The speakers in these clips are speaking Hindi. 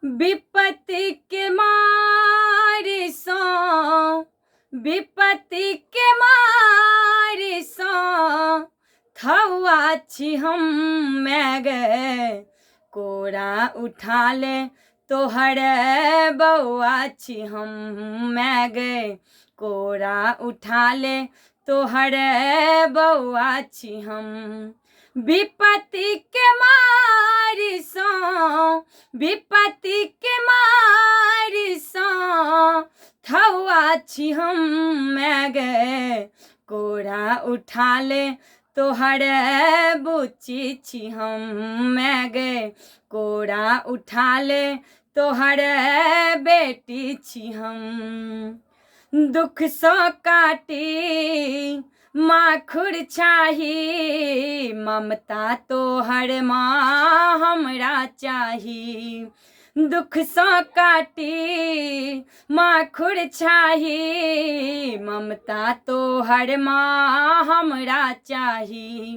विपत्ति के मारे सो, विपत्ति के मारे सो थौआ छी हम मैं गे। कोरा उठा ले तोहर बौआ छी हम मैं गे। कोरा उठा ले तोहर बौआ छी हम। विपत्ति के मारी सो, विपत्ति के मारी सो थौआ छी हम मैं गे। कोरा उठा ले तोहर बुच्ची छी हम मैं गे। कोरा उठा ले तोहर बेटी छी हम। दुख सो काटी माखुर चाही, ममता तोहर माँ हमरा चाही। दुख सो काटी माखुर चाही, ममता तोहर माँ हमरा चाही।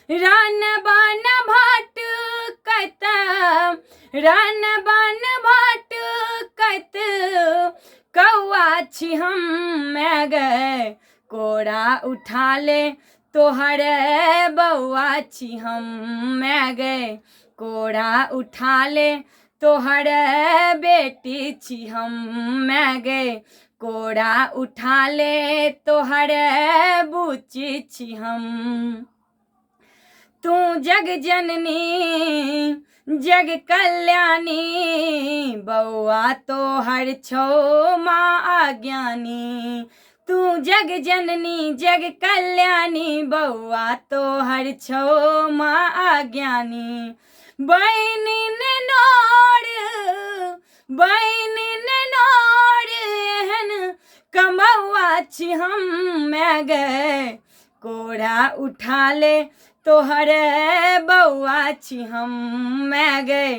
रन बन भटकत, रन बन भटकत कौआ छी हम मैं गे। कोरा उठा ले तोहर बौआ छी हम मैं गे। कोरा उठा ले तोहर बेटी छी हम मैं गे। कोरा उठा ले तोहर बुच्ची छी हम। तू जग जननी जग कल्याणी, बौआ तोहर छौ माँ अज्ञानी। तू जग जननी जग कल्याणी, बौआ तोहर छौ माँ अज्ञानी। बहिनी ने नोर, बहिनी ने नोर एहन कमौआ छी हम मैं गे। कोरा उठा ले तोहर बौआ छी हम मैं गे।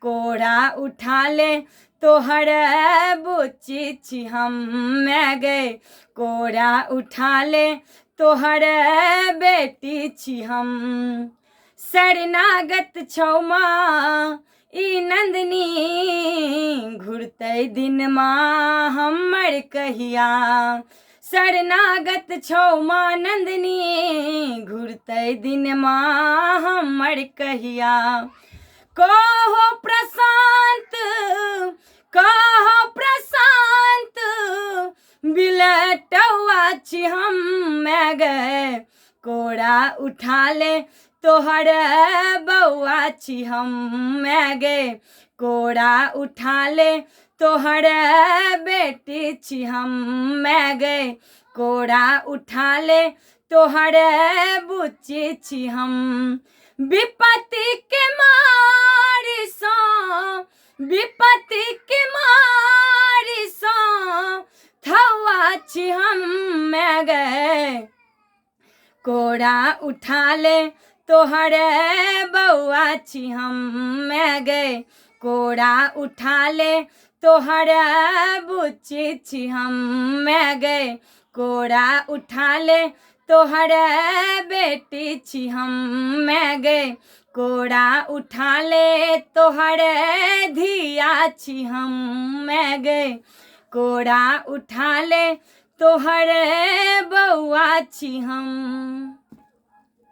कोरा उठा ले तोहर बुच्ची छी हम मैं गे। कोरा उठा ले तोहर बेटी छी हम। शरणागत छौ माँ ई नंदिनी, घुरतै दिन माँ हमर कहिया। शरणागत छौ माँ नंदिनी, घुरतै दिन माँ हमर कहिया। कहो प्रशांत, कहो प्रशांत बिलटौआ छी हम मैं गे। कोरा उठा ले तोहर बौआ छी हम मैं गे। कोरा उठा ले तोहर बेटी छी हम मैं गे। कोरा उठा ले तोहर बुच्ची छी हम। विपत्ति के मारी सो, विपत्ति के मारी सो थौआ छी हम मैं गे। कोरा उठा ले तोहर बौआ छी हम मैं गे। कोरा उठा ले तोहर बुच्ची छी हम मैं गे। कोरा उठा ले तोहर बेटी छी हम मैं गे। कोरा उठा ले तोहर धिया छी हम मैं गे। कोरा उठा ले तोहर बौआ छी हम।